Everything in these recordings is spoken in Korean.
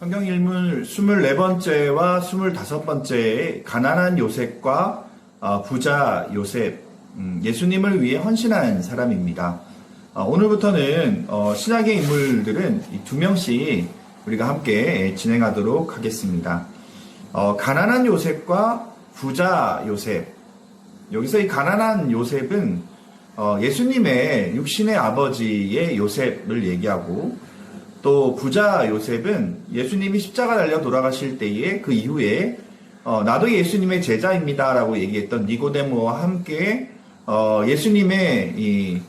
성경 일문 24번째와 25번째의 가난한 요셉과 부자 요셉, 예수님을 위해 헌신한 사람입니다. 오늘부터는 신약의 인물들은 두 명씩 우리가 함께 진행하도록 하겠습니다. 가난한 요셉과 부자 요셉. 여기서 이 가난한 요셉은 예수님의 육신의 아버지의 요셉을 얘기하고, 또 부자 요셉은 예수님이 십자가 달려 돌아가실 때에 그 이후에 나도 예수님의 제자입니다 라고 얘기했던 니고데모와 함께 예수님의 이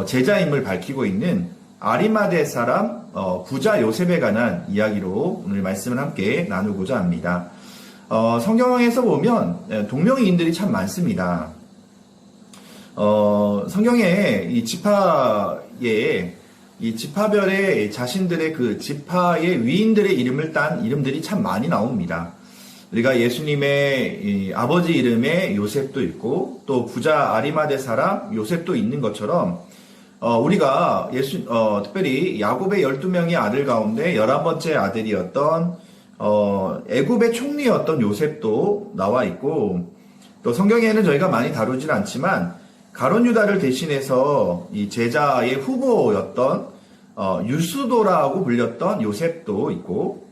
제자임을 밝히고 있는 아리마대 사람 부자 요셉에 관한 이야기로 오늘 말씀을 함께 나누고자 합니다. 성경에서 보면 동명이인들이 참 많습니다. 성경에 이 지파에 이 지파별의 자신들의 그 지파의 위인들의 이름을 딴 이름들이 참 많이 나옵니다. 우리가 예수님의 이 아버지 이름에 요셉도 있고, 또 부자 아리마대 사람 요셉도 있는 것처럼, 우리가 특별히 야곱의 12명의 아들 가운데 11번째 아들이었던, 애굽의 총리였던 요셉도 나와 있고, 또 성경에는 저희가 많이 다루진 않지만, 가룟 유다를 대신해서 이 제자의 후보였던 유스도라고 불렸던 요셉도 있고,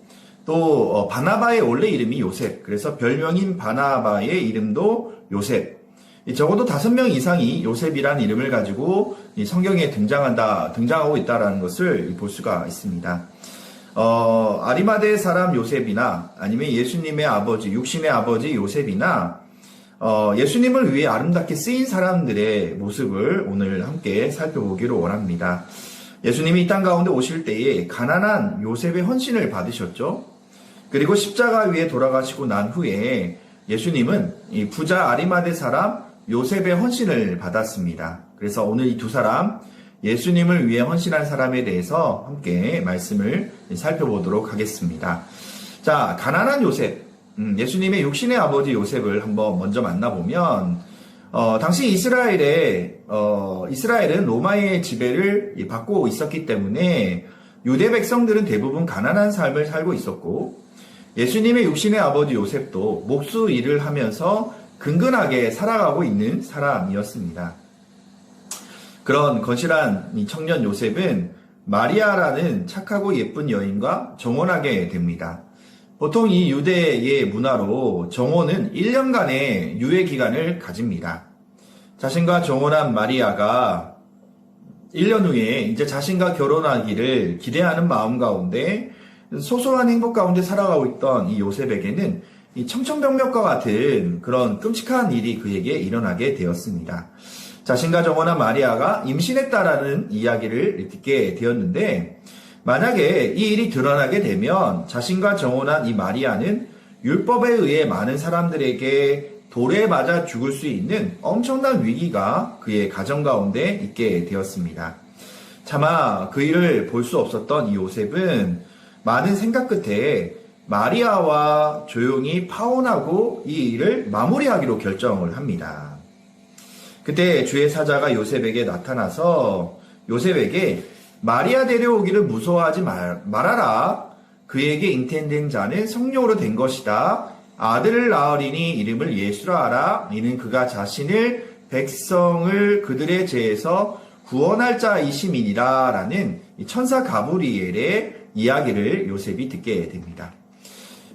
또 바나바의 원래 이름이 요셉, 그래서 별명인 바나바의 이름도 요셉. 적어도 5명 이상이 요셉이라는 이름을 가지고 이 성경에 등장하고 있다는 것을 볼 수가 있습니다. 아리마대 사람 요셉이나 아니면 예수님의 아버지, 육신의 아버지 요셉이나 예수님을 위해 아름답게 쓰인 사람들의 모습을 오늘 함께 살펴보기를 원합니다. 예수님이 이 땅 가운데 오실 때에 가난한 요셉의 헌신을 받으셨죠. 그리고 십자가 위에 돌아가시고 난 후에 예수님은 이 부자 아리마대 사람 요셉의 헌신을 받았습니다. 그래서 오늘 이 두 사람, 예수님을 위해 헌신한 사람에 대해서 함께 말씀을 살펴보도록 하겠습니다. 자, 가난한 요셉. 예수님의 육신의 아버지 요셉을 한번 먼저 만나보면, 당시 이스라엘은 로마의 지배를 받고 있었기 때문에 유대 백성들은 대부분 가난한 삶을 살고 있었고, 예수님의 육신의 아버지 요셉도 목수 일을 하면서 근근하게 살아가고 있는 사람이었습니다. 그런 건실한 이 청년 요셉은 마리아라는 착하고 예쁜 여인과 정혼하게 됩니다. 보통 이 유대의 문화로 정혼은 1년간의 유예 기간을 가집니다. 자신과 정혼한 마리아가 1년 후에 이제 자신과 결혼하기를 기대하는 마음 가운데 소소한 행복 가운데 살아가고 있던 이 요셉에게는 이 청천벽력과 같은 그런 끔찍한 일이 그에게 일어나게 되었습니다. 자신과 정혼한 마리아가 임신했다라는 이야기를 듣게 되었는데, 만약에 이 일이 드러나게 되면 자신과 정혼한 이 마리아는 율법에 의해 많은 사람들에게 돌에 맞아 죽을 수 있는 엄청난 위기가 그의 가정 가운데 있게 되었습니다. 차마 그 일을 볼 수 없었던 이 요셉은 많은 생각 끝에 마리아와 조용히 파혼하고 이 일을 마무리하기로 결정을 합니다. 그때 주의 사자가 요셉에게 나타나서 요셉에게 마리아 데려오기를 무서워하지 말아라. 그에게 잉태된 자는 성령으로 된 것이다. 아들을 낳으리니 이름을 예수라 하라. 이는 그가 자신을 백성을 그들의 죄에서 구원할 자이심이니라. 라는 천사 가브리엘의 이야기를 요셉이 듣게 됩니다.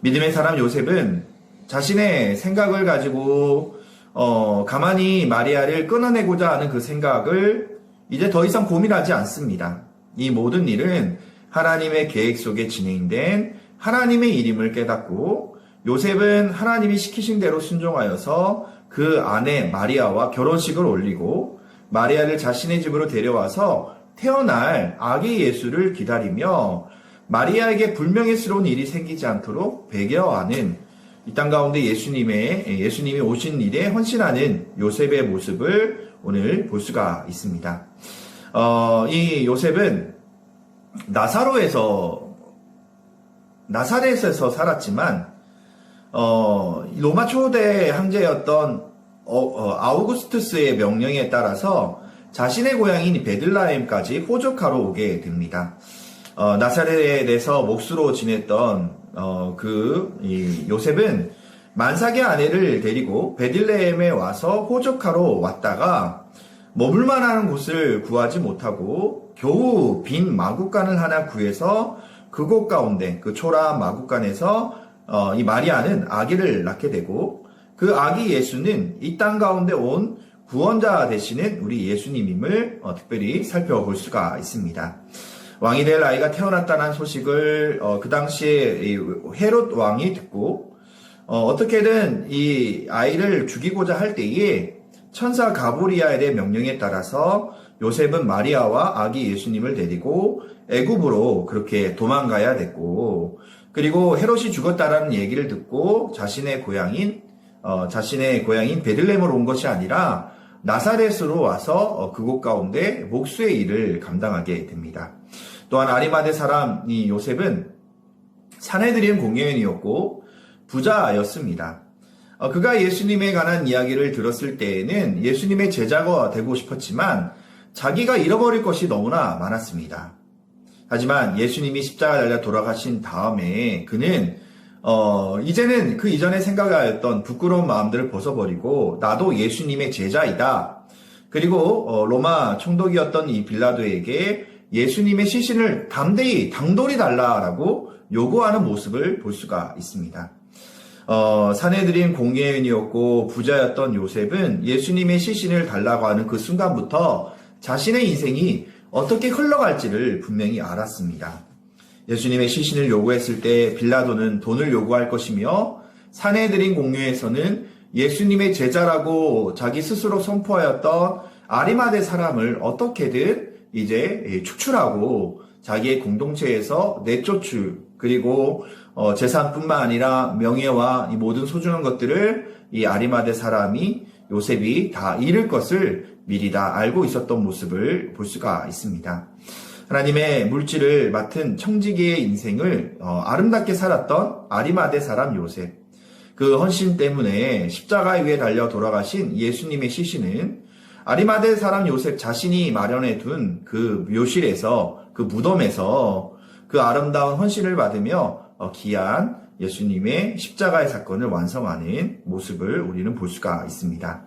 믿음의 사람 요셉은 자신의 생각을 가지고 가만히 마리아를 끊어내고자 하는 그 생각을 이제 더 이상 고민하지 않습니다. 이 모든 일은 하나님의 계획 속에 진행된 하나님의 일임을 깨닫고, 요셉은 하나님이 시키신 대로 순종하여서 그 아내 마리아와 결혼식을 올리고 마리아를 자신의 집으로 데려와서 태어날 아기 예수를 기다리며 마리아에게 불명예스러운 일이 생기지 않도록 배려하는 이 땅 가운데 예수님이 오신 일에 헌신하는 요셉의 모습을 오늘 볼 수가 있습니다. 이 요셉은 나사렛에서 살았지만, 로마 초대 황제였던 아우구스투스의 명령에 따라서 자신의 고향인 베들레헴까지 호적하러 오게 됩니다. 나사렛에서 목수로 지냈던 이 요셉은 만삭의 아내를 데리고 베들레헴에 와서 호적하러 왔다가 머물만 하는 곳을 구하지 못하고 겨우 빈 마구간을 하나 구해서 그곳 가운데 그 초라한 마구간에서 이 마리아는 아기를 낳게 되고 그 아기 예수는 이 땅 가운데 온 구원자 되시는 우리 예수님임을 특별히 살펴볼 수가 있습니다. 왕이 될 아이가 태어났다는 소식을 그 당시에 헤롯 왕이 듣고 어떻게든 이 아이를 죽이고자 할 때에 천사 가브리엘의 명령에 따라서 요셉은 마리아와 아기 예수님을 데리고 애굽으로 그렇게 도망가야 됐고, 그리고 헤롯이 죽었다라는 얘기를 듣고 자신의 고향인 베들레헴으로 온 것이 아니라 나사렛으로 와서 그곳 가운데 목수의 일을 감당하게 됩니다. 또한 아리마대 사람 이 요셉은 산헤드린 공회원이었고 부자였습니다. 그가 예수님에 관한 이야기를 들었을 때에는 예수님의 제자가 되고 싶었지만 자기가 잃어버릴 것이 너무나 많았습니다. 하지만 예수님이 십자가 달려 돌아가신 다음에 그는 이제는 그 이전에 생각하였던 부끄러운 마음들을 벗어버리고 나도 예수님의 제자이다. 그리고 로마 총독이었던 이 빌라도에게 예수님의 시신을 담대히 당돌히 달라라고 요구하는 모습을 볼 수가 있습니다. 산헤드린 공회원이었고 부자였던 요셉은 예수님의 시신을 달라고 하는 그 순간부터 자신의 인생이 어떻게 흘러갈지를 분명히 알았습니다. 예수님의 시신을 요구했을 때 빌라도는 돈을 요구할 것이며 산헤드린 공회에서는 예수님의 제자라고 자기 스스로 선포하였던 아리마대 사람을 어떻게든 이제 축출하고 자기의 공동체에서 내쫓을, 그리고 재산뿐만 아니라 명예와 이 모든 소중한 것들을 이 아리마대 사람이 요셉이 다 잃을 것을 미리 다 알고 있었던 모습을 볼 수가 있습니다. 하나님의 물질을 맡은 청지기의 인생을 아름답게 살았던 아리마대 사람 요셉, 그 헌신 때문에 십자가 위에 달려 돌아가신 예수님의 시신은 아리마대 사람 요셉 자신이 마련해 둔 그 묘실에서, 그 무덤에서 그 아름다운 헌신을 받으며 귀한 예수님의 십자가의 사건을 완성하는 모습을 우리는 볼 수가 있습니다.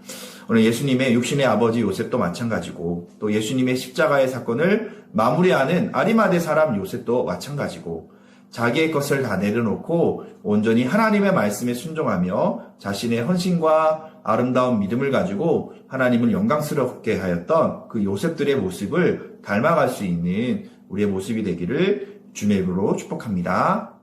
오늘 예수님의 육신의 아버지 요셉도 마찬가지고, 또 예수님의 십자가의 사건을 마무리하는 아리마대 사람 요셉도 마찬가지고, 자기의 것을 다 내려놓고 온전히 하나님의 말씀에 순종하며 자신의 헌신과 아름다운 믿음을 가지고 하나님을 영광스럽게 하였던 그 요셉들의 모습을 닮아갈 수 있는 우리의 모습이 되기를 주님의 이름으로 축복합니다.